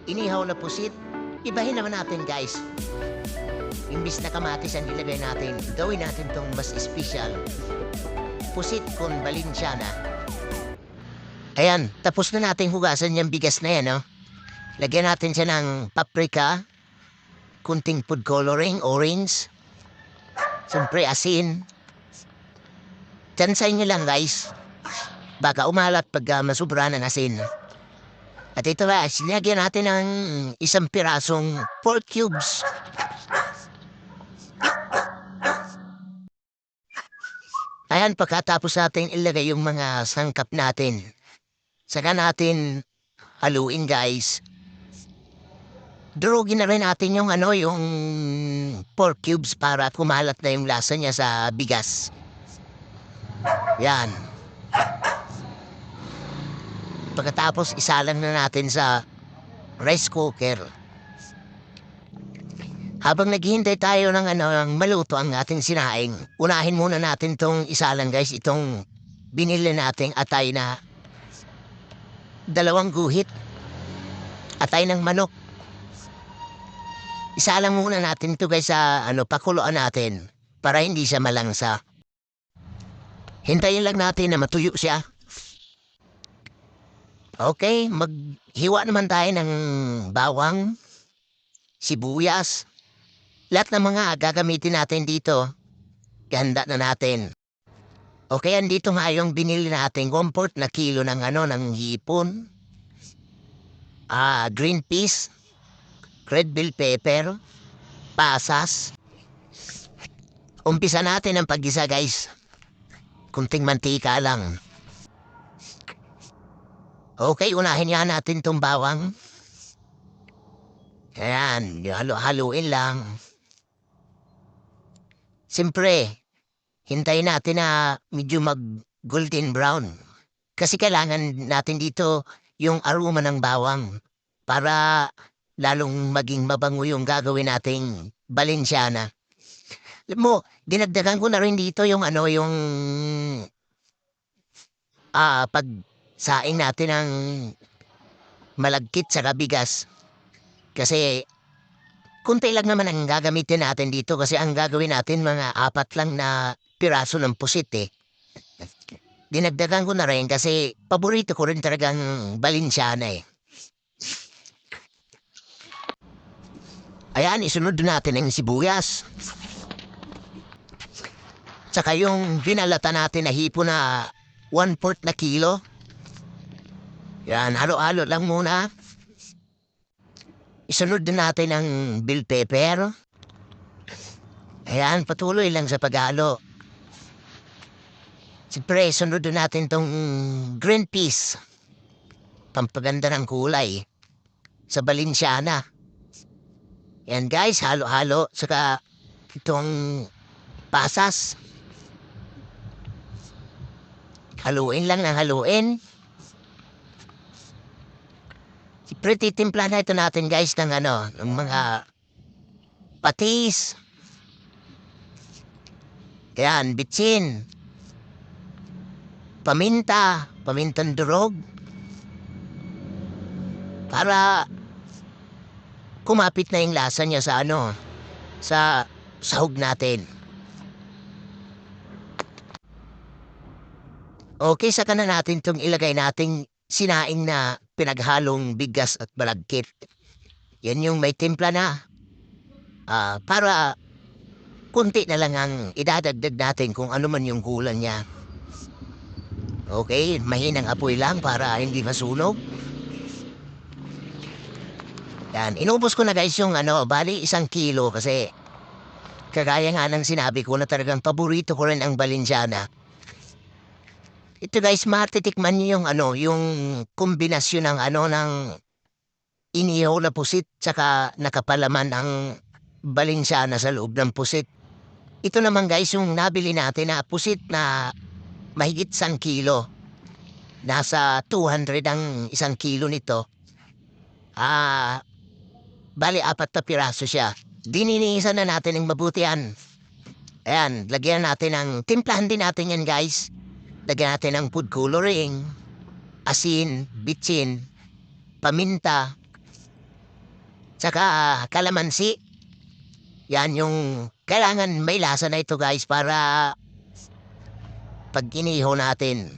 inihaw na pusit. Ibahin naman natin guys. Imbis na kamatis ang ilagay natin, gawin natin tong mas espesyal. Pusit con Valenciana. Ayan, tapos na natin hugasan yung bigas na yan, no? Lagyan natin siya ng paprika, kunting food coloring, orange, siyempre asin. Tiyansay nyo lang guys. Baka umalat pag masubra ng asin. At ito ba, sinagyan natin ng isang pirasong pork cubes. Ayan, pagkatapos natin ilagay yung mga sangkap natin. Saka natin haluin guys. Durugin na rin natin yung yung pork cubes para kumalat na yung lasa niya sa bigas. Yan. Pagkatapos isalang na natin sa rice cooker. Habang naghihintay tayo ng ng maluto ang ating sinaing, unahin muna natin tong isalang guys, itong binili nating atay na 2 guhit. Atay ng manok. Isalang muna natin to guys sa pakuluan natin para hindi siya malangsa. Hintayin lang natin na matuyo siya. Okay, maghiwa naman tayo ng bawang, sibuyas. Lahat ng mga gagamitin natin dito, ihanda na natin. Okay, andito nga yung binili natin 1/4 na kilo ng ng hipon. Green peas, red bell pepper, pasas. Umpisa natin ang paggisa guys. Kunting mantika lang. Okay, unahin nga natin tong bawang. Ayan, haluin lang. Siyempre, hintayin natin na medyo mag-golden brown. Kasi kailangan natin dito yung aroma ng bawang para lalong maging mabango yung gagawin nating Valenciana. Alam mo, dinagdagan ko na rin dito yung yung pagsaing natin ng malagkit sa bigas. Kasi kunti lang naman ang gagamitin natin dito kasi ang gagawin natin mga 4 lang na piraso ng pusit eh. Dinagdagan ko na rin kasi paborito ko rin talagang Valenciana eh. Ayan, isunod natin ang sibuyas. Tsaka yung binalata natin na hipo na 1/4 na kilo. Yan, halo-halo lang muna. Isunod din natin ang bell pepper. Ayan, patuloy lang sa paghalo. Siyempre, sunod din natin tong green peas. Pampaganda ng kulay sa Valenciana. Yan guys, halo-halo. Saka itong pasas. Haluin lang ng haluin. Pretty timpla na ito natin guys ng ng mga patis. Yan, bitsin. Pamintang durog. Para kumapit na yung lasa niya sa sa sahog natin. Okay, saka na natin itong ilagay nating sinaing na pinaghalong bigas at malagkit. Yan yung may timpla na. Para kunti na lang ang idadagdag natin kung ano man yung kulang niya. Okay, mahinang apoy lang para hindi masunog. Yan, inubos ko na guys yung bali 1 kilo kasi kagaya nga ng sinabi ko na talagang paborito ko rin ang Valenciana. Ito guys, matitikman niyo yung yung kombinasyon ng ng inihaw na pusit tsaka nakapalaman ang Valenciana sa loob ng pusit. Ito naman guys yung nabili natin na pusit na mahigit 1 kilo. Nasa 200 ang 1 kilo nito. Bali 4 na piraso siya. Dininisan na natin ng mabutian. Ayan, lagyan natin ng, timplahan din natin yan guys. Lagyan natin ng food coloring, asin, bitsin, paminta. Tsaka kalamansi. Yan yung kailangan may lasa na ito guys para pag inihaw natin,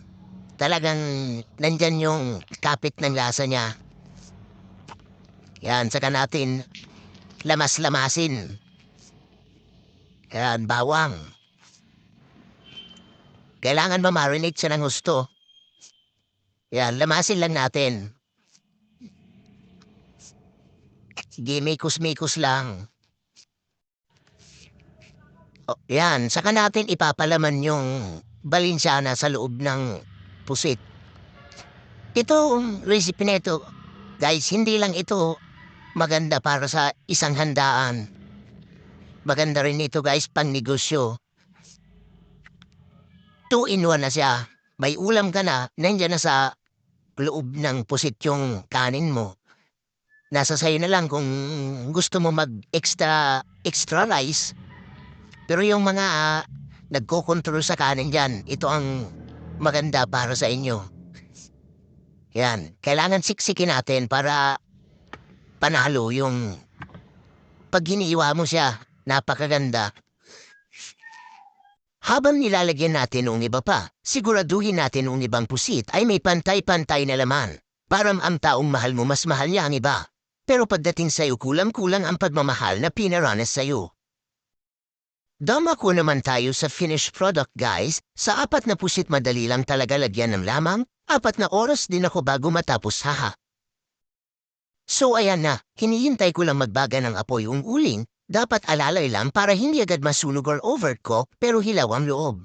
talagang nandyan yung kapit ng lasa niya. Yan, saka natin lamas-lamasin. Yan, bawang. Kailangan ma-marinate siya ng husto. Yan, lamasin lang natin. Sige, mikos-mikos lang. O, yan, saka natin ipapalaman yung balinsyana sa loob ng pusit. Itong recipe na ito, guys, hindi lang ito maganda para sa isang handaan. Maganda rin ito guys pang negosyo. 2-in-1 na siya. May ulam ka na, nandiyan na sa loob ng pusit yung kanin mo. Nasa sayo na lang kung gusto mo extra rice. Pero yung mga nagkokontrol sa kanin dyan, ito ang maganda para sa inyo. Yan, kailangan siksikin natin para panalo yung pag hiniwa mo siya, napakaganda. Habang nilalagyan natin ng iba pa, siguraduhin natin ng ibang pusit ay may pantay-pantay na laman. Para ang taong mahal mo mas mahal niya ang iba. Pero pagdating sa'yo kulang-kulang ang pagmamahal na pinaranas sa'yo. Dama ko naman tayo sa finished product guys. Sa 4 na pusit madali lang talaga lagyan ng lamang. 4 na oras din ako bago matapos haha. So ayan na, hinihintay ko lang magbaga ng apoy yung uling. Dapat alalay lang para hindi agad masunog or overcook pero hilaw ang loob.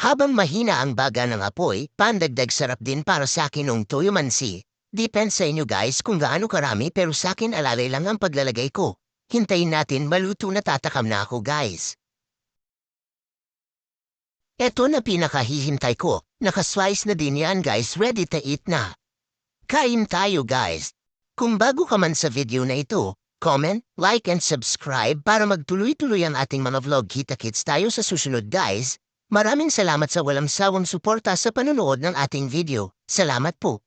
Habang mahina ang baga ng apoy, pandagdag sarap din para sa akin ng toyo mansi. Depends sa inyo guys kung gaano karami pero sa akin alalay lang ang paglalagay ko. Hintayin natin maluto na tatakam na ako guys. Eto na pinakahihintay ko. Nakaslice na din yan guys, ready to eat na. Kain tayo guys. Kung bago ka man sa video na ito, comment, like and subscribe para magtuloy-tuloy ang ating mga vlog. Kita-kits tayo sa susunod guys. Maraming salamat sa walang sawang suporta sa panonood ng ating video. Salamat po.